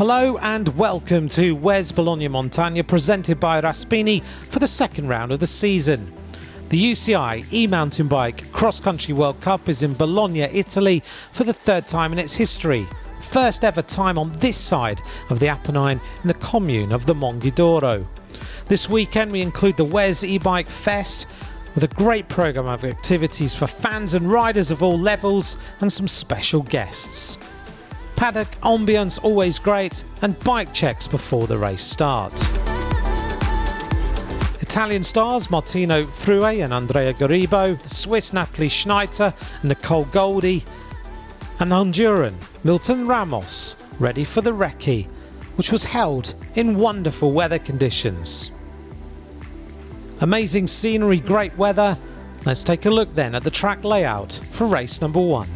Hello and welcome to WES Bologna Montagna, presented by Raspini for the second round of the season. The UCI e-mountain bike cross-country World Cup is in Bologna, Italy for the third time in its history. First ever time on this side of the Apennine in the commune of the Monghidoro. This weekend we include the WES e-bike fest with a great programme of activities for fans and riders of all levels and some special guests. Paddock ambience always great, and bike checks before the race starts. Italian stars Martino Frue and Andrea Garibo, the Swiss Natalie Schneider and Nicole Goldie, and Honduran Milton Ramos ready for the recce, which was held in wonderful weather conditions. Amazing scenery, great weather. Let's take a look then at the track layout for race number 1.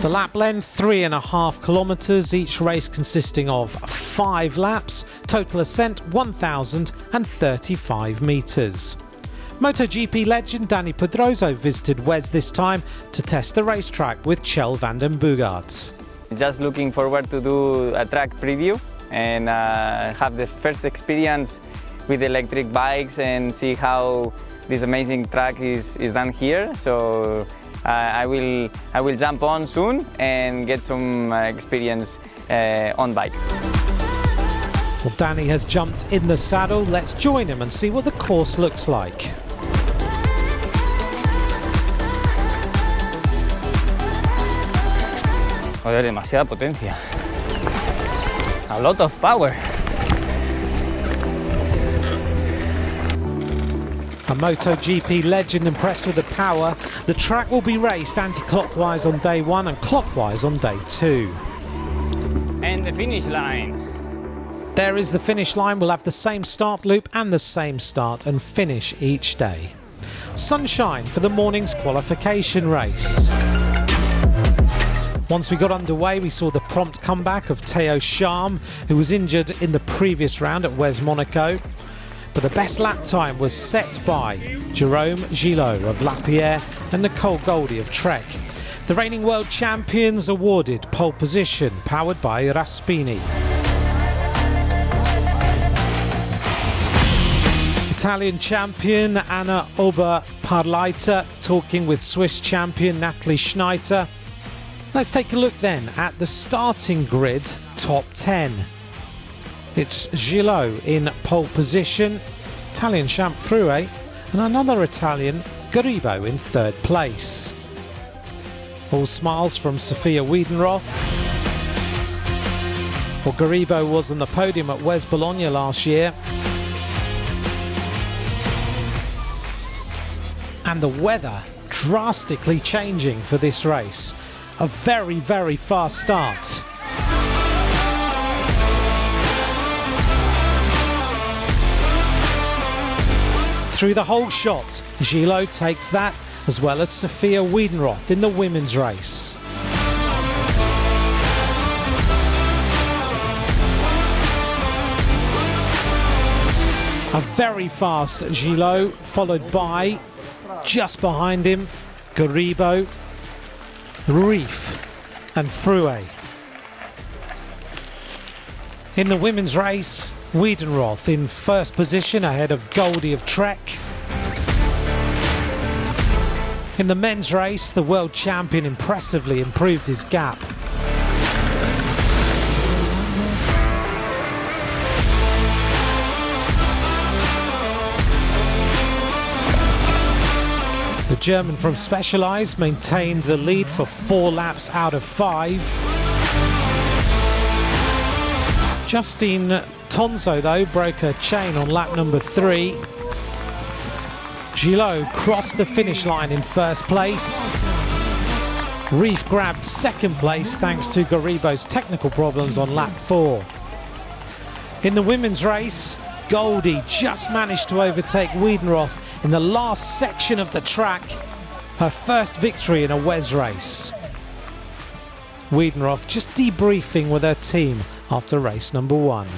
The lap length 3.5 kilometres, each race consisting of 5 laps, total ascent 1,035 metres. MotoGP legend Danny Pedroso visited WES this time to test the racetrack with Kjell van den Boogaard. Just looking forward to do a track preview and have the first experience with electric bikes and see how this amazing track is done here. So I will jump on soon and get some experience on bike. Well, Danny has jumped in the saddle. Let's join him and see what the course looks like. Joder, demasiada potencia. A lot of power. A MotoGP legend impressed with the power. The track will be raced anti-clockwise on day 1 and clockwise on day 2. And the finish line. There is the finish line. We'll have the same start loop and the same start and finish each day. Sunshine for the morning's qualification race. Once we got underway, we saw the prompt comeback of Théo Charme, who was injured in the previous round at WES Monaco. But the best lap time was set by Jérôme Gillot of Lapierre and Nicole Goldie of Trek. The reigning world champions awarded pole position, powered by Raspini. Italian champion Anna Oberparleiter talking with Swiss champion Natalie Schneider. Let's take a look then at the starting grid top 10. It's Gillot in pole position, Italian champ Frue, and another Italian, Garibo, in third place. All smiles from Sophia Wiedenroth. For Garibo was on the podium at WES Bologna last year. And the weather drastically changing for this race. A very, very fast start. Through the whole shot, Gillot takes that, as well as Sophia Wiedenroth in the women's race. A very fast Gillot, followed by, just behind him, Garibo, Reef and Frue. In the women's race, Wiedenroth in first position ahead of Goldie of Trek. In the men's race, the world champion impressively improved his gap. The German from Specialized maintained the lead for 4 laps out of 5. Justine Tonzo, though, broke her chain on lap number 3. Gillot crossed the finish line in first place. Reef grabbed second place thanks to Garibo's technical problems on lap 4. In the women's race, Goldie just managed to overtake Wiedenroth in the last section of the track, her first victory in a WES race. Wiedenroth just debriefing with her team after race number 1.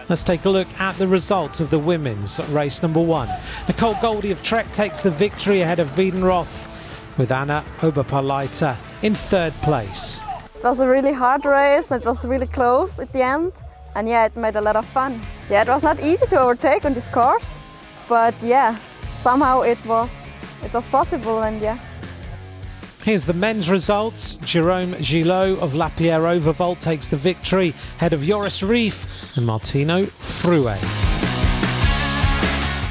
Let's take a look at the results of the women's race number 1. Nicole Goldie of Trek takes the victory ahead of Wiedenroth, with Anna Oberparleiter in third place. was a really hard race, and it was really close at the end. And yeah, it made a lot of fun. Yeah, it was not easy to overtake on this course, but yeah, somehow it was possible, and yeah. Here's the men's results. Jérôme Gillot of La Pierre Overvolt takes the victory, ahead of Joris Rief and Martino Fruet.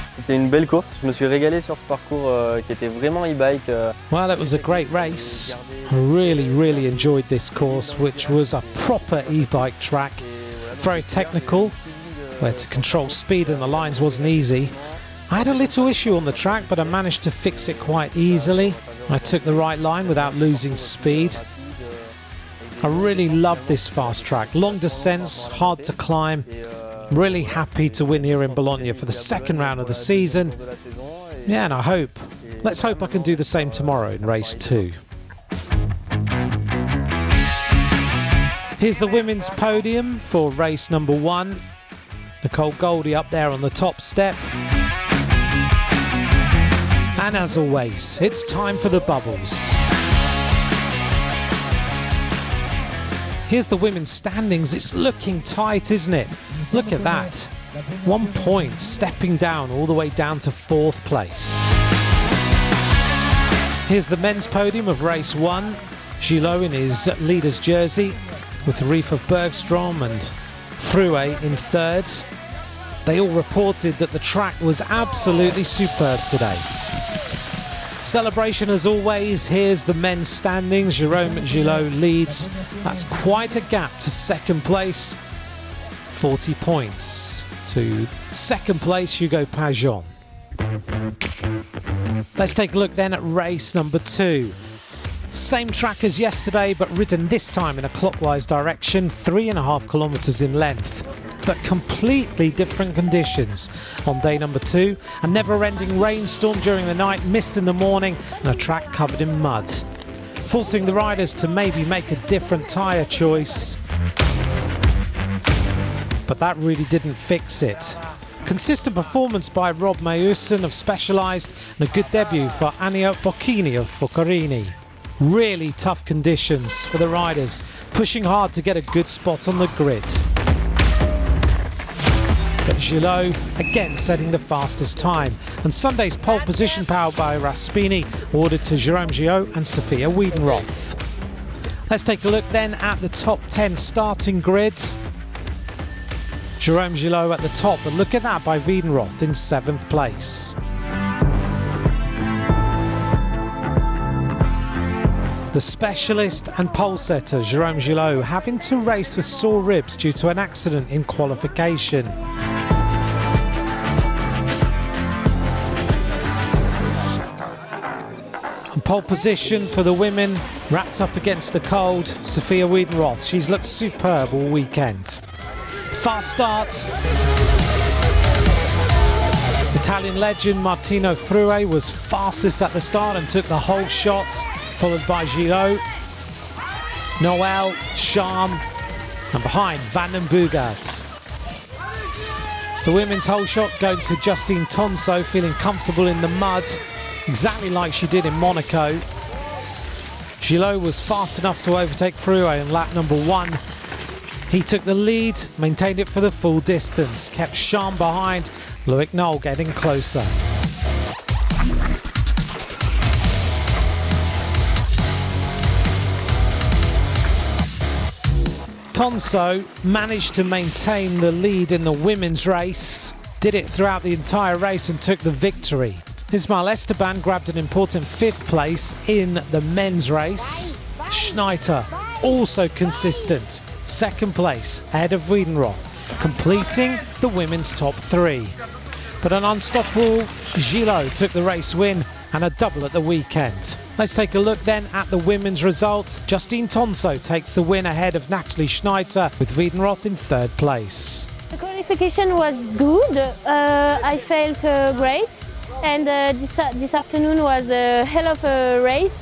C'était une belle course, je me suis régalé sur ce parcours qui était vraiment e-bike. Well, it was a great race. I really enjoyed this course, which was a proper e-bike track. Very technical, where to control speed and the lines wasn't easy. I had a little issue on the track, but I managed to fix it quite easily. I took the right line without losing speed. I really loved this fast track. Long descents, hard to climb. Really happy to win here in Bologna for the second round of the season. Yeah, and let's hope I can do the same tomorrow in race 2. Here's the women's podium for race number 1. Nicole Goldie up there on the top step. And as always, it's time for the bubbles. Here's the women's standings. It's looking tight, isn't it? Look at that. 1 point, stepping down all the way down to 4th place. Here's the men's podium of race 1. Gillot in his leader's jersey, with Rief of Bergstrom and Fruet in 3rd. They all reported that the track was absolutely superb today. Celebration as always. Here's the men's standings. Jérôme Gillot leads. That's quite a gap to 2nd place. 40 points to 2nd place, Hugo Pajon. Let's take a look then at race number 2. Same track as yesterday, but ridden this time in a clockwise direction, 3.5 kilometers in length. But completely different conditions on day number 2. A never-ending rainstorm during the night, mist in the morning, and a track covered in mud, forcing the riders to maybe make a different tyre choice. But that really didn't fix it. Consistent performance by Rob Meusen of Specialized, and a good debut for Ania Bocchini of Focarini. Really tough conditions for the riders, pushing hard to get a good spot on the grid. But Gillot again setting the fastest time, and Sunday's pole position powered by Raspini awarded to Jérôme Gillot and Sophia Wiedenroth. Let's take a look then at the top 10 starting grid. Jérôme Gillot at the top, but look at that by Wiedenroth in 7th place. The specialist and pole setter Jérôme Gillot having to race with sore ribs due to an accident in qualification. And pole position for the women, wrapped up against the cold, Sophia Wiedenroth. She's looked superb all weekend. Fast start. Italian legend Martino Fruet was fastest at the start and took the whole shot, followed by Gillot, Noel, Charm, and behind Van den Boogaard. The women's whole shot going to Justine Tonso, feeling comfortable in the mud, exactly like she did in Monaco. Gillot was fast enough to overtake Fruet in lap number 1. He took the lead, maintained it for the full distance, kept Charm behind, Loic Noel getting closer. Tonso managed to maintain the lead in the women's race, did it throughout the entire race and took the victory. Ismail Esteban grabbed an important 5th place in the men's race. Schneider also consistent, 2nd place ahead of Wiedenroth, completing the women's top 3. But an unstoppable Gillot took the race win and a double at the weekend. Let's take a look then at the women's results. Justine Tonso takes the win ahead of Natalie Schneider, with Wiedenroth in 3rd place. The qualification was good. I felt great, and this afternoon was a hell of a race.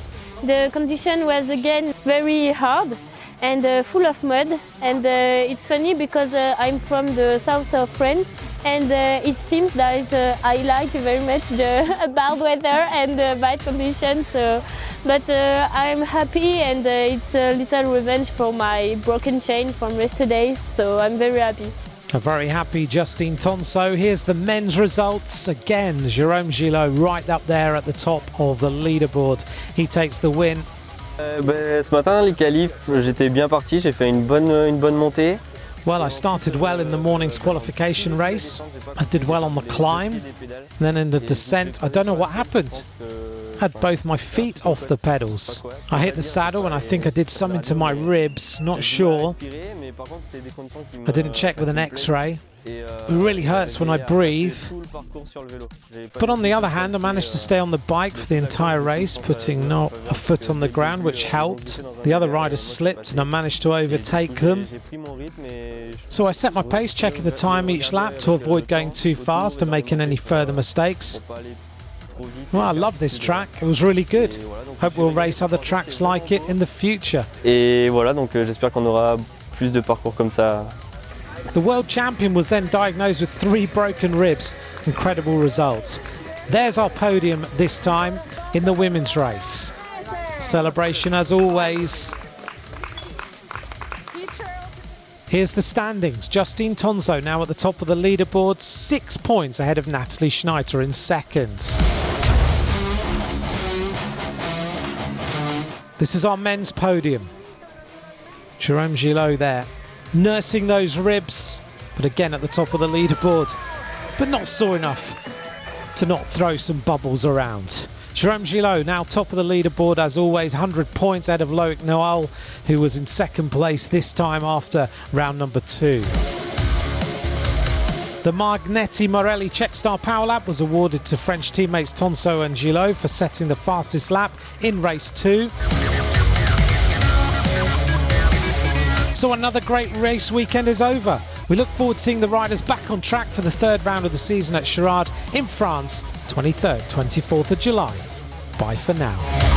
The condition was again very hard and full of mud, and it's funny because I'm from the south of France, and it seems that I like very much the bad weather and bad conditions. But I'm happy, and it's a little revenge for my broken chain from yesterday, so I'm very happy. A very happy Justine Tonso. Here's the men's results. Again, Jérôme Gillot right up there at the top of the leaderboard. He takes the win. Ce matin, les qualifs, j'étais bien parti, j'ai fait une bonne montée. Well, I started well in the morning's qualification race. I did well on the climb. Then in the descent, I don't know what happened. I had both my feet off the pedals. I hit the saddle and I think I did something to my ribs, not sure. I didn't check with an X-ray. It really hurts when I breathe. But on the other hand, I managed to stay on the bike for the entire race, putting not a foot on the ground, which helped. The other riders slipped and I managed to overtake them. So I set my pace, checking the time each lap to avoid going too fast and making any further mistakes. Well, I love this track. It was really good. Hope we'll race other tracks like it in the future. Et voilà, donc j'espère qu'on aura plus de parcours comme ça. The world champion was then diagnosed with 3 broken ribs. Incredible results. There's our podium this time in the women's race. Celebration as always. Here's the standings. Justine Tonso now at the top of the leaderboard, 6 points ahead of Natalie Schneider in second. This is our men's podium. Jérôme Gillot there, nursing those ribs, but again at the top of the leaderboard, but not sore enough to not throw some bubbles around. Jérôme Gillot now top of the leaderboard as always, 100 points ahead of Loic Noel, who was in second place this time after round number 2. The Magnetti Morelli Checkstar Power Lap was awarded to French teammates Tonso and Gillot for setting the fastest lap in race 2. So another great race weekend is over. We look forward to seeing the riders back on track for the 3rd round of the season at Charades in France, 23rd, 24th of July. Bye for now.